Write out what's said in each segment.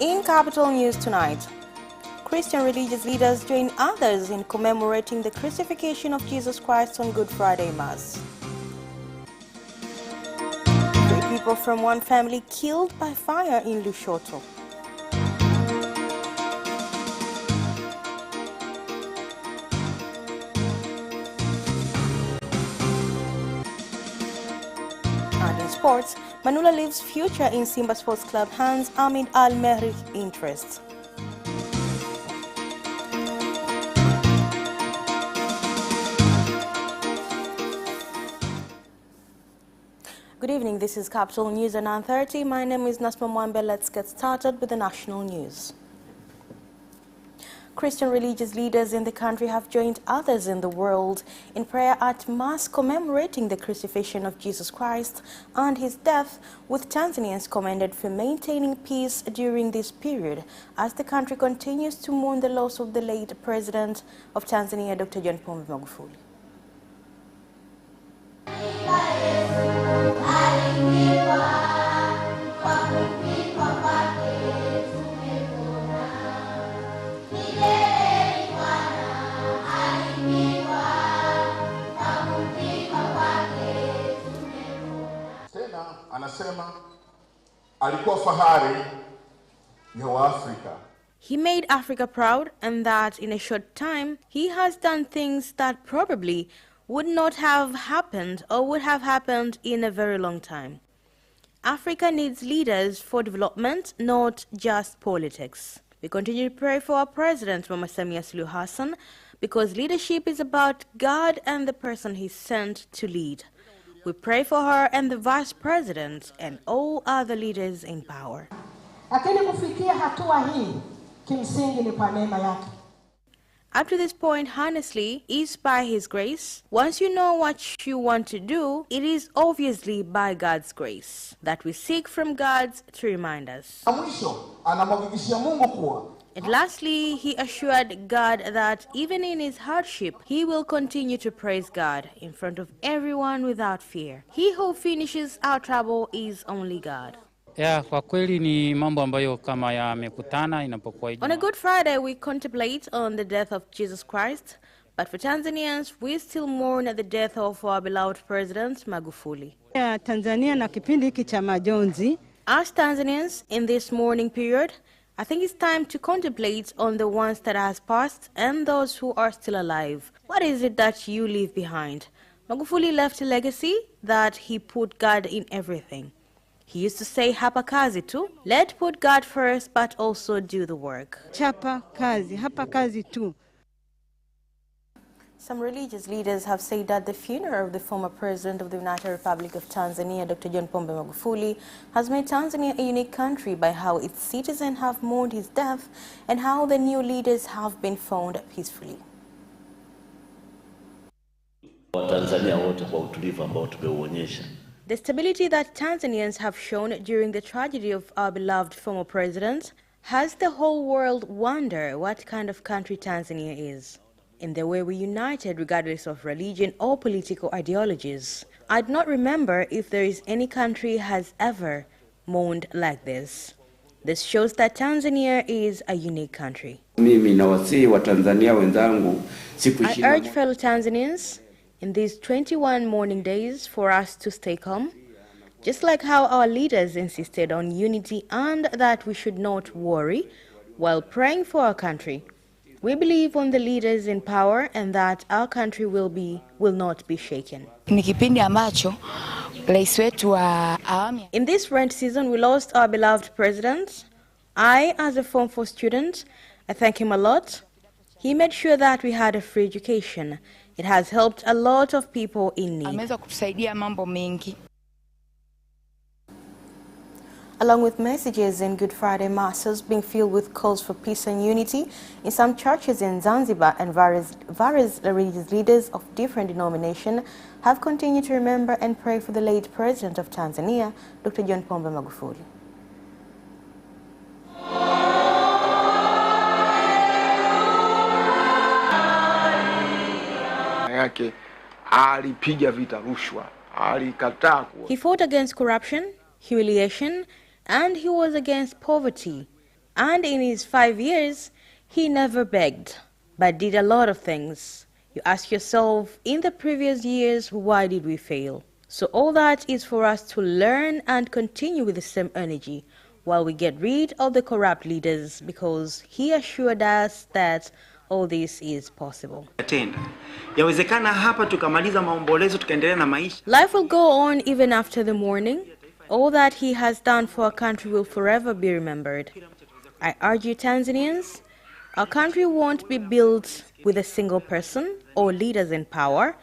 In Capital News tonight, Christian religious leaders join others in commemorating the crucifixion of Jesus Christ on Good Friday Mass. 3 people from one family killed by fire in Lushoto. And in sports, Manula leaves future in Simba Sports Club hands amid Al-Merrikh interest. Good evening, this is Capital News at 9:30. My name is Nasma Mwambe. Let's get started with the national news. Christian religious leaders in the country have joined others in the world in prayer at Mass commemorating the crucifixion of Jesus Christ and his death, with Tanzanians commended for maintaining peace during this period as the country continues to mourn the loss of the late President of Tanzania, Dr. John Pombe Magufuli. Anasema alikuwa fahari ya Waafrika. He made Africa proud, and that in a short time he has done things that probably would not have happened or would have happened in a very long time. Africa needs leaders for development, not just politics. We continue to pray for our President, Mama Samia Suluhu Hassan, because leadership is about God and the person he sent to lead. We pray for her and the Vice President and all other leaders in power. Up to this point, honestly, is by His grace. Once you know what you want to do, it is obviously by God's grace that we seek from God to remind us. And lastly, he assured God that even in his hardship, he will continue to praise God in front of everyone without fear. He who finishes our trouble is only God. Kwa kweli ni mambo ambayo kama yamekutana inapokuwa On a Good Friday, we contemplate on the death of Jesus Christ, but for Tanzanians, we still mourn the death of our beloved President Magufuli. Tanzania na kipindi hiki cha majonzi. As Tanzanians, in this mourning period, I think it's time to contemplate on the ones that has passed and those who are still alive. What is it that you leave behind? Magufuli left a legacy that he put God in everything. He used to say, hapa kazi tu. Let's put God first, but also do the work. Chapa kazi, hapa kazi tu. Some religious leaders have said that the funeral of the former President of the United Republic of Tanzania, Dr. John Pombe Magufuli, has made Tanzania a unique country by how its citizens have mourned his death and how the new leaders have been found peacefully. The stability that Tanzanians have shown during the tragedy of our beloved former president has the whole world wonder what kind of country Tanzania is. In the way we united regardless of religion or political ideologies. I do not remember if there is any country has ever mourned like this. This shows that Tanzania is a unique country. I urge fellow Tanzanians in these 21 mourning days for us to stay calm, just like how our leaders insisted on unity and that we should not worry while praying for our country. We believe on the leaders in power and that our country will not be shaken. In this rent season, we lost our beloved president. I, as a Form 4 student, I thank him a lot. He made sure that we had a free education. It has helped a lot of people in need. Along with messages in Good Friday Masses being filled with calls for peace and unity, in some churches in Zanzibar and various religious leaders of different denominations have continued to remember and pray for the late President of Tanzania, Dr. John Pombe Magufuli. He fought against corruption, humiliation, and he was against poverty. And in his 5 years, he never begged, but did a lot of things. You ask yourself, in the previous years, why did we fail? So all that is for us to learn and continue with the same energy while we get rid of the corrupt leaders, because he assured us that all this is possible. Life will go on even after the morning. All that he has done for our country will forever be remembered. I urge you, Tanzanians, our country won't be built with a single person or leaders in power.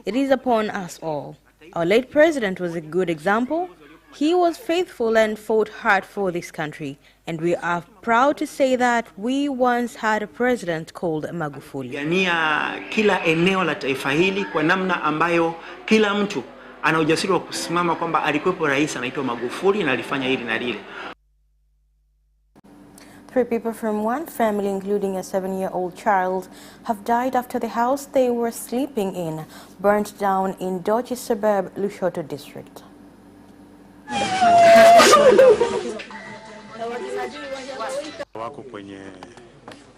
It is upon us all. Our late president was a good example. He was faithful and fought hard for this country, and we are proud to say that we once had a president called Magufuli. Kila eneo la taifa hili kwa namna ambayo kila mtu ana ujasiri wa kusimama kwamba alikuwepo rais anaitwa Magufuli na alifanya hili na lile. 3 people from one family, including a 7-year-old child, have died after the house they were sleeping in burnt down in Dochi suburb, Lushoto district. Wako kwenye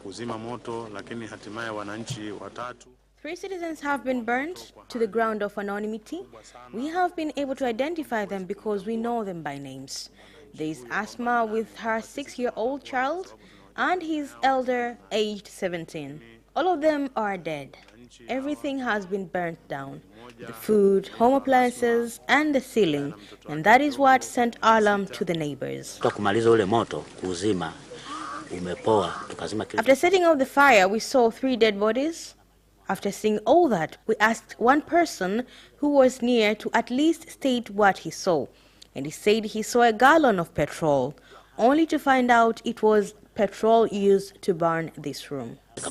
kuzima moto, lakini hatimaye wananchi watatu. 3 citizens have been burnt to the ground of anonymity. We have been able to identify them because we know them by names. There is Asma with her 6-year-old child and his elder, aged 17. All of them are dead. Everything has been burnt down. The food, home appliances, and the ceiling. And that is what sent alarm to the neighbors. After setting off the fire, we saw 3 dead bodies. After seeing all that, we asked one person who was near to at least state what he saw. And he said he saw a gallon of petrol, only to find out it was petrol used to burn this room. The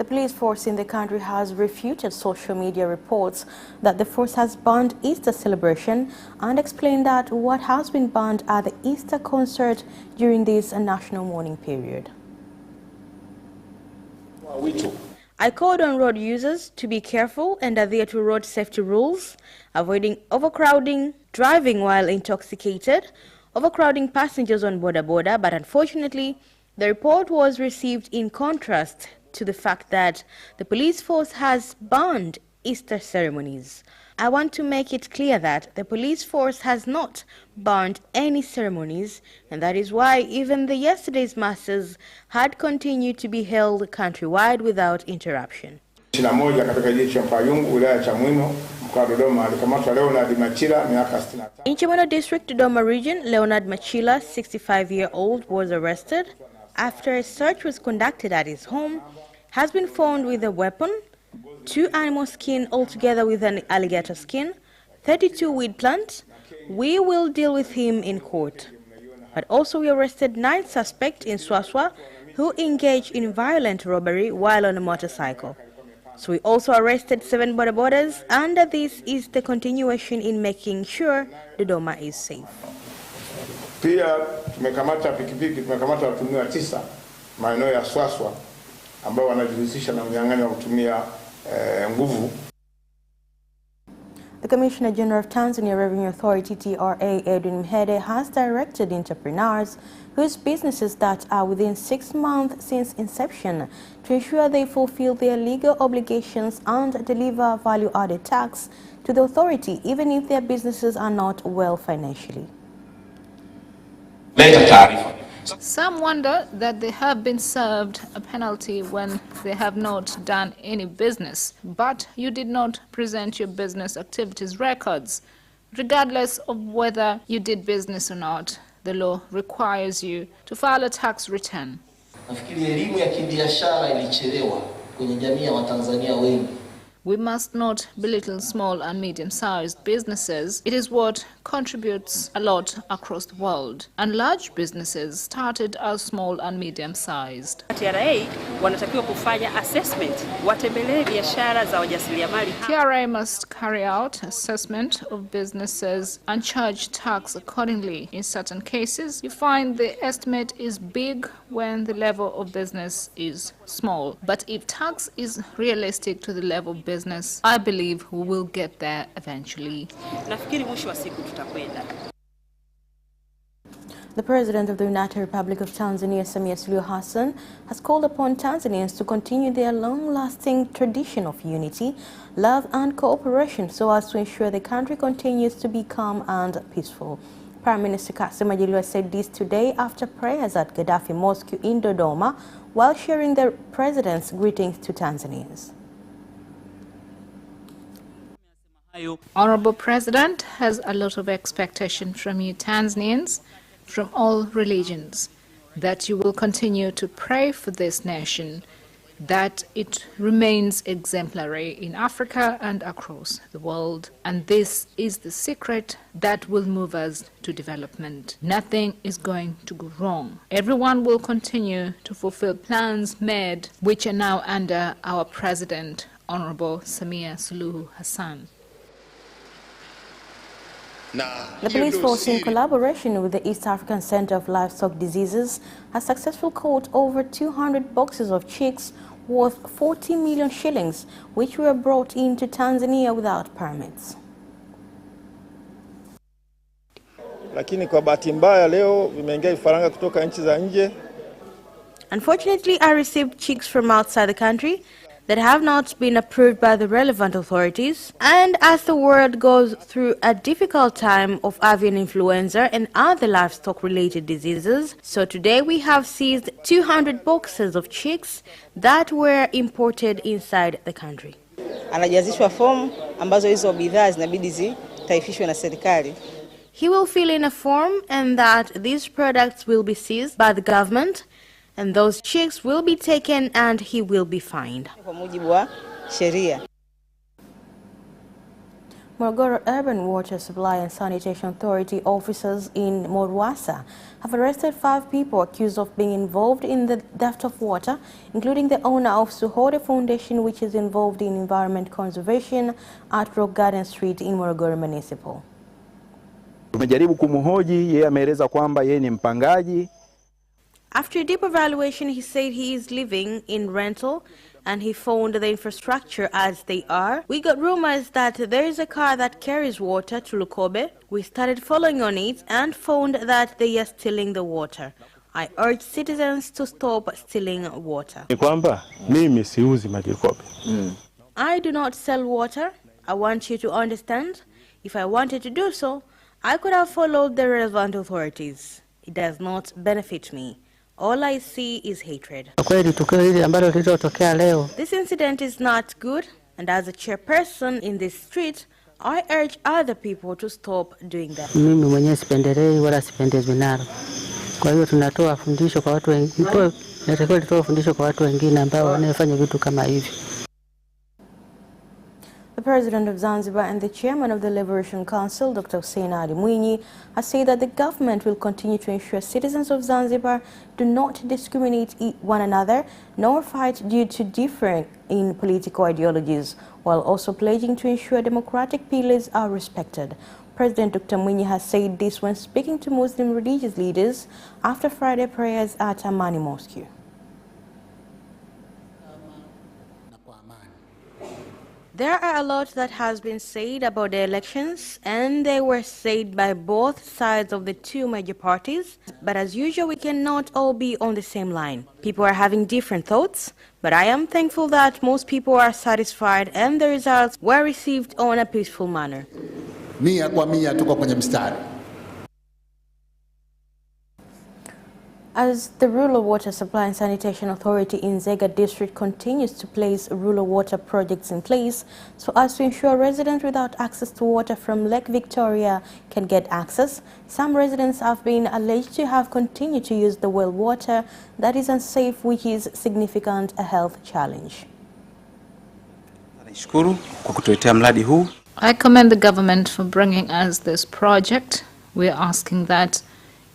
police force in the country has refuted social media reports that the force has banned Easter celebration and explained that what has been banned are the Easter concert during this national mourning period. I called on road users to be careful and adhere to road safety rules, avoiding overcrowding, driving while intoxicated, overcrowding passengers on boda, but unfortunately, the report was received in contrast to the fact that the police force has banned Easter ceremonies. I want to make it clear that the police force has not banned any ceremonies, and that is why even the yesterday's masses had continued to be held countrywide without interruption. In Chimono District, Dodoma region, Leonard Machila, 65-year-old, was arrested after a search was conducted at his home. Has been found with a weapon, 2 animal skin altogether with an alligator skin, 32 weed plants. We will deal with him in court. But also we arrested 9 suspects in Swaswa who engaged in violent robbery while on a motorcycle. So we also arrested 7 bodabodas, and this is the continuation in making sure Dodoma is safe. Pia tumekamata pikipiki, tumekamata watumiwa 9 maeneo ya Swaswa ambao wanajihusisha na mnyang'anyo wa kutumia nguvu. The Commissioner General of Tanzania Revenue Authority TRA, Edwin Mhede, has directed entrepreneurs whose businesses that are within 6 months since inception to ensure they fulfill their legal obligations and deliver value-added tax to the authority, even if their businesses are not well financially. Some wonder that they have been served a penalty when they have not done any business, but you did not present your business activities records. Regardless of whether you did business or not, the law requires you to file a tax return. We must not belittle small and medium-sized businesses. It is what contributes a lot across the world. And large businesses started as small and medium-sized. TRA wanatakiwa kufanya assessment, watembelee biashara za wajasiriamali. TRA must carry out assessment of businesses and charge tax accordingly. In certain cases, you find the estimate is big when the level of business is small. But if tax is realistic to the level of business, I believe we will get there eventually. Nafikiri mwisho wa siku tutakwenda. The President of the United Republic of Tanzania, Samia Suluhu Hassan, has called upon Tanzanians to continue their long-lasting tradition of unity, love and cooperation so as to ensure the country continues to be calm and peaceful. Prime Minister Kassim Majaliwa said this today after prayers at Gaddafi Mosque in Dodoma while sharing the President's greetings to Tanzanians. Honorable President has a lot of expectation from you Tanzanians, from all religions, that you will continue to pray for this nation, that it remains exemplary in Africa and across the world. And this is the secret that will move us to development. Nothing is going to go wrong. Everyone will continue to fulfill plans made, which are now under our President, Honorable Samia Suluhu Hassan. The police force, in collaboration with the East African Center of Livestock Diseases, has successfully caught over 200 boxes of chicks worth 40 million shillings, which were brought into Tanzania without permits. Lakini kwa bahati mbaya leo vimeingia vifaranga kutoka nchi za nje. Unfortunately, I received chicks from outside the country that have not been approved by the relevant authorities. And as the world goes through a difficult time of avian influenza and other livestock-related diseases, so today we have seized 200 boxes of chicks that were imported inside the country. Anajazishwa fomu ambazo hizo bidhaa zinabidi zitaifishwe na serikali. He will fill in a form and that these products will be seized by the government, and those chicks will be taken and he will be fined. Kwa mujibu wa sheria. Morogoro Urban Water Supply and Sanitation Authority officers in Moruasa have arrested 5 people accused of being involved in the theft of water, including the owner of Suhode Foundation, which is involved in environment conservation at Rock Garden Street in Morogoro Municipal. Tumejaribu kumhoji, yeye ameeleza kwamba yeye ni mpangaji. After a deep evaluation, he said he is living in rental and he found the infrastructure as they are. We got rumors that there is a car that carries water to Lukobe. We started following on it and found that they are stealing the water. I urge citizens to stop stealing water. I do not sell water. I want you to understand. If I wanted to do so, I could have followed the relevant authorities. It does not benefit me. All I see is hatred. This incident is not good, and as a chairperson in this street, I urge other people to stop doing that. The President of Zanzibar and the Chairman of the Liberation Council, Dr. Hussein Ali Mwinyi, has said that the government will continue to ensure citizens of Zanzibar do not discriminate one another nor fight due to differing in political ideologies, while also pledging to ensure democratic pillars are respected. President Dr. Mwinyi has said this when speaking to Muslim religious leaders after Friday prayers at Amani Mosque. There are a lot that has been said about the elections, and they were said by both sides of the two major parties. But as usual, we cannot all be on the same line. People are having different thoughts, but I am thankful that most people are satisfied and the results were received on a peaceful manner. Mia kwa mia tuko kwenye mstari. As the Rural Water Supply and Sanitation Authority in Zega District continues to place rural water projects in place so as to ensure residents without access to water from Lake Victoria can get access, some residents have been alleged to have continued to use the well water that is unsafe, which is significant a health challenge. I commend the government for bringing us this project. We are asking that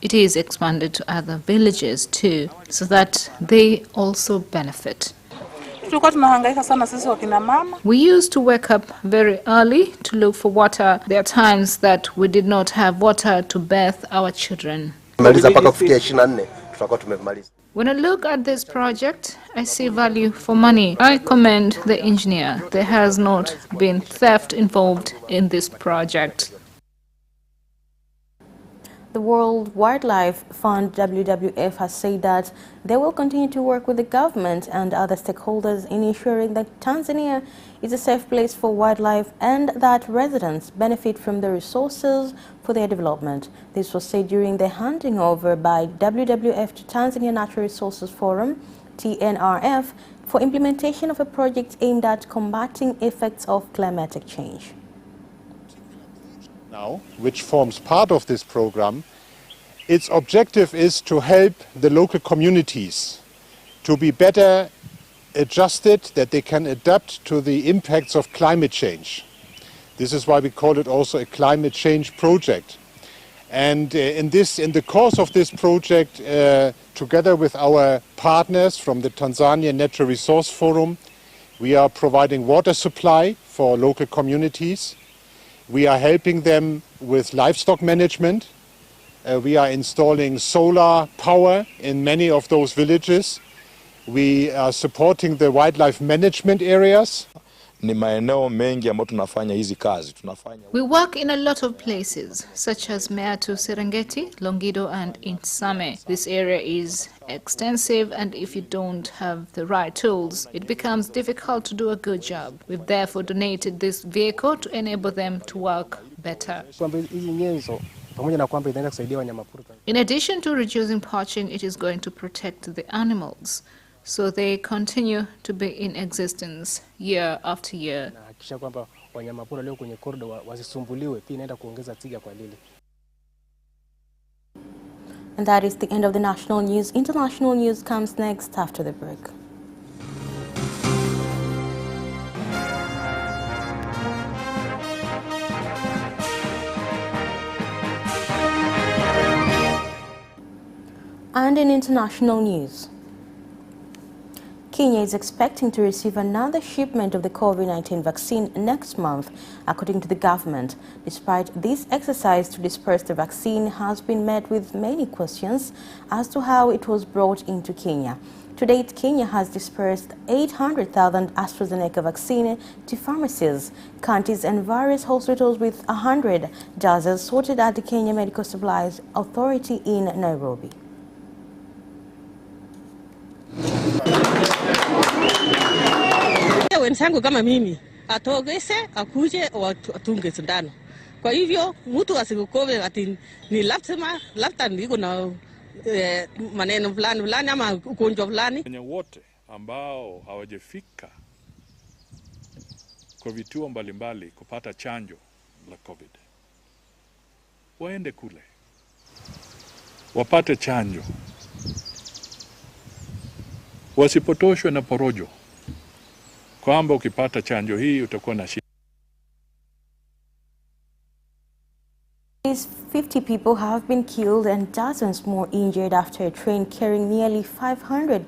it is expanded to other villages too, so that they also benefit. We used to wake up very early to look for water. There are times that we did not have water to bathe our children. When I look at this project, I see value for money. I commend the engineer. There has not been theft involved in this project. The World Wildlife Fund, WWF, has said that they will continue to work with the government and other stakeholders in ensuring that Tanzania is a safe place for wildlife and that residents benefit from the resources for their development. This was said during the handing over by WWF to Tanzania Natural Resources Forum, TNRF, for implementation of a project aimed at combating effects of climatic change. Now, which forms part of this program, its objective is to help the local communities to be better adjusted, that they can adapt to the impacts of climate change. This is why we call it also a climate change project. And in the course of this project, together with our partners from the Tanzania Natural Resource Forum, we are providing water supply for local communities. We are helping them with livestock management. We are installing solar power in many of those villages. We are supporting the wildlife management areas. We work in a lot of places, such as Meatu, Serengeti, Longido and Insame. This area is extensive, and if you don't have the right tools, it becomes difficult to do a good job. We've therefore donated this vehicle to enable them to work better. In addition to reducing poaching, it is going to protect the animals, so they continue to be in existence year after year. And that is the end of the national news. International news comes next after the break. And in international news, Kenya is expecting to receive another shipment of the COVID-19 vaccine next month, according to the government. Despite this exercise to disperse the vaccine has been met with many questions as to how it was brought into Kenya. To date, Kenya has dispersed 800,000 AstraZeneca vaccine to pharmacies, counties and various hospitals, with 100 doses sorted at the Kenya Medical Supplies Authority in Nairobi. Wenzangu kama mimi atogese akuje atunge sindano. Kwa hivyo mtu asikukove ati ni labda niko na maneno fulani ama ugonjwa fulani. Wenye wote ambao hawajafika kwa vituo mbalimbali kupata chanjo la COVID waende kule wapate chanjo, wasipotoshwe na porojo kwamba ukipata chanjo hii utakuwa na shida. 50 people have been killed and dozens more injured after a train carrying nearly 500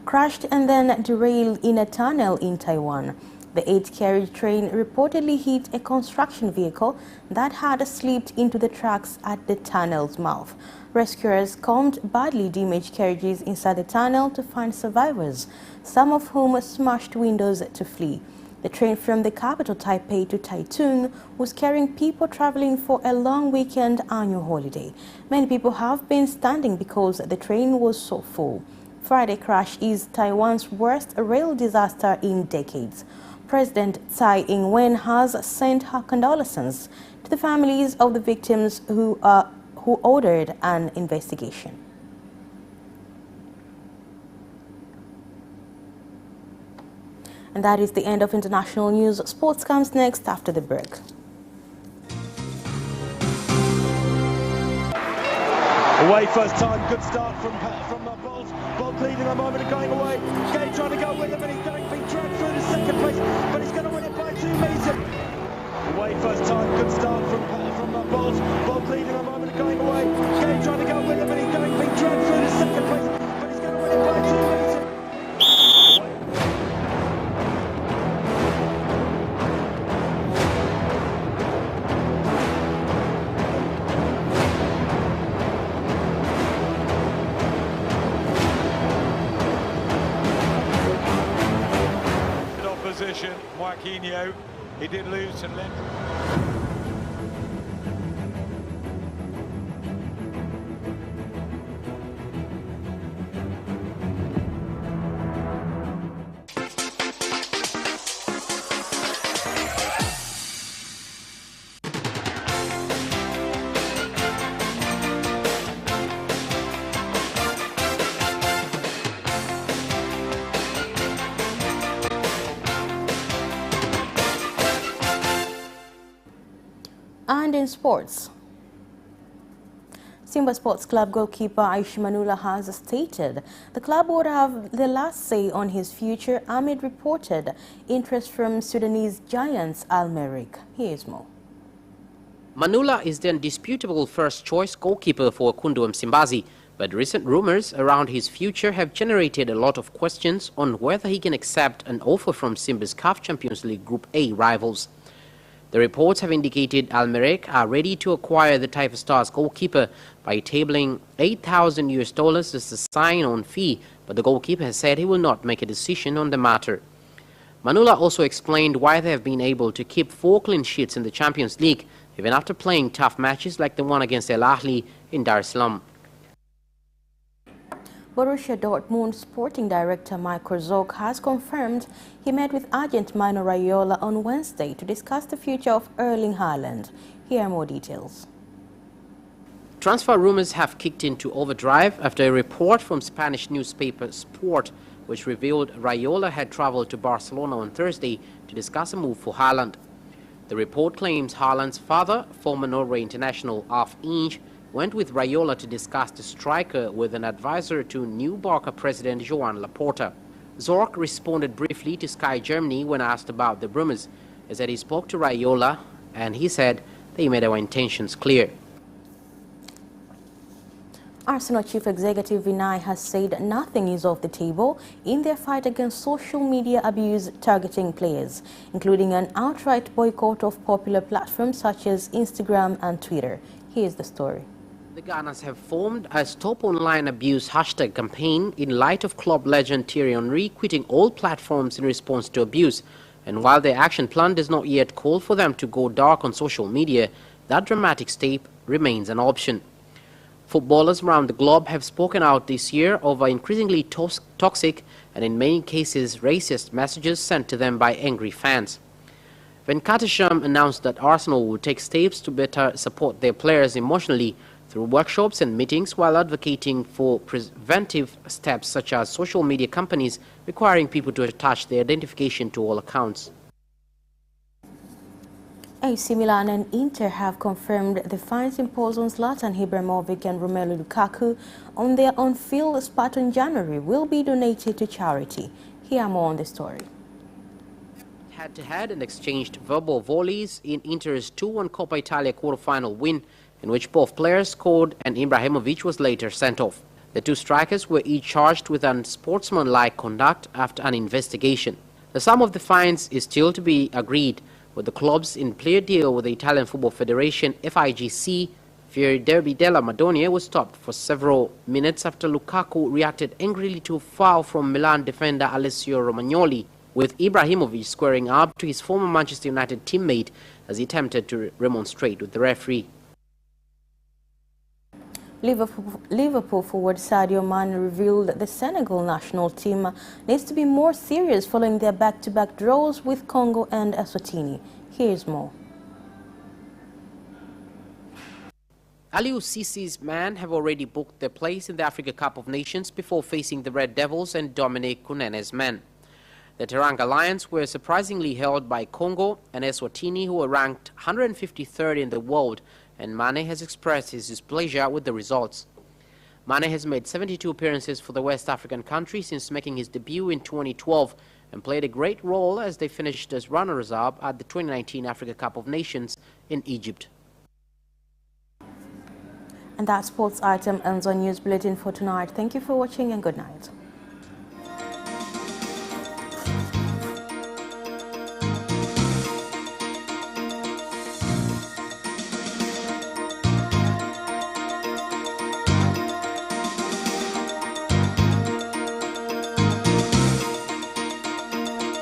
crashed and then derailed in a tunnel in Taiwan. The 8-carriage train reportedly hit a construction vehicle that had slipped into the tracks at the tunnel's mouth. Rescuers combed badly damaged carriages inside the tunnel to find survivors, some of whom smashed windows to flee. The train from the capital Taipei to Taitung was carrying people traveling for a long weekend annual holiday. Many people have been standing because the train was so full. Friday crash is Taiwan's worst rail disaster in decades. President Tsai Ing-wen has sent her condolences to the families of the victims who ordered an investigation. And that is the end of international news. Sports comes next after the break. Away first time, good start from Bolt. Bolt leading the moment and going away. Gay trying to go with him, and he's been dragged through to second place, but he's going to win it by position, Joaquinho. He did lose to Lim. And in sports, SIMBA Sports Club goalkeeper Aish Manula has stated the club would have the last say on his future amid reported interest from Sudanese giants Al Merrikh. Here's more. Manula is the undisputable first-choice goalkeeper for Kundu Msimbazi, but recent rumors around his future have generated a lot of questions on whether he can accept an offer from Simba's CAF Champions League Group A rivals. The reports have indicated Al Merrikh are ready to acquire the Taifa Stars goalkeeper by tabling $8,000 as the sign-on fee, but the goalkeeper has said he will not make a decision on the matter. Manula also explained why they have been able to keep 4 clean sheets in the Champions League, even after playing tough matches like the one against Al Ahly in Dar es Salaam. Borussia Dortmund sporting director Michael Zorc has confirmed he met with agent Mino Raiola on Wednesday to discuss the future of Erling Haaland. Here are more details. Transfer rumors have kicked into overdrive after a report from Spanish newspaper Sport, which revealed Raiola had traveled to Barcelona on Thursday to discuss a move for Haaland. The report claims Haaland's father, former Norway international Aish, went with Raiola to discuss the striker with an advisor to new Barca president Joan Laporta. Zorc responded briefly to Sky Germany when asked about the rumors. He said he spoke to Raiola and he said they made our intentions clear. Arsenal chief executive Vinay has said nothing is off the table in their fight against social media abuse targeting players, including an outright boycott of popular platforms such as Instagram and Twitter. Here's the story. The Gunners have formed a Stop Online Abuse hashtag campaign in light of club legend Thierry Henry quitting all platforms in response to abuse. And while their action plan does not yet call for them to go dark on social media, that dramatic step remains an option. Footballers around the globe have spoken out this year over increasingly toxic and in many cases racist messages sent to them by angry fans. Venkatesham announced that Arsenal would take steps to better support their players emotionally through workshops and meetings while advocating for preventive steps such as social media companies requiring people to attach their identification to all accounts. AC Milan and Inter have confirmed the fines imposed on Zlatan Ibrahimovic and Romelu Lukaku on their on-field spat in January will be donated to charity. Here more on the story. Head-to-head and exchanged verbal volleys in Inter's 2-1 Coppa Italia quarter-final win, in which both players scored and Ibrahimovic was later sent off. The two strikers were each charged with unsportsmanlike conduct after an investigation. The sum of the fines is still to be agreed, with the clubs in clear deal with the Italian Football Federation FIGC. Fieri Derby della Madonia was stopped for several minutes after Lukaku reacted angrily to a foul from Milan defender Alessio Romagnoli, with Ibrahimovic squaring up to his former Manchester United teammate as he attempted to remonstrate with the referee. Liverpool forward Sadio Mane revealed that the Senegal national team needs to be more serious following their back-to-back draws with Congo and Eswatini. Here's more. Aliou Ciss's men have already booked their place in the Africa Cup of Nations before facing the Red Devils and Dominic Kunene's men. The Teranga Lions were surprisingly held by Congo and Eswatini, who were ranked 153rd in the world, and Mane has expressed his displeasure with the results. Mane has made 72 appearances for the West African country since making his debut in 2012 and played a great role as they finished as runners-up at the 2019 Africa Cup of Nations in Egypt. And that sports item ends our news bulletin for tonight. Thank you for watching and good night.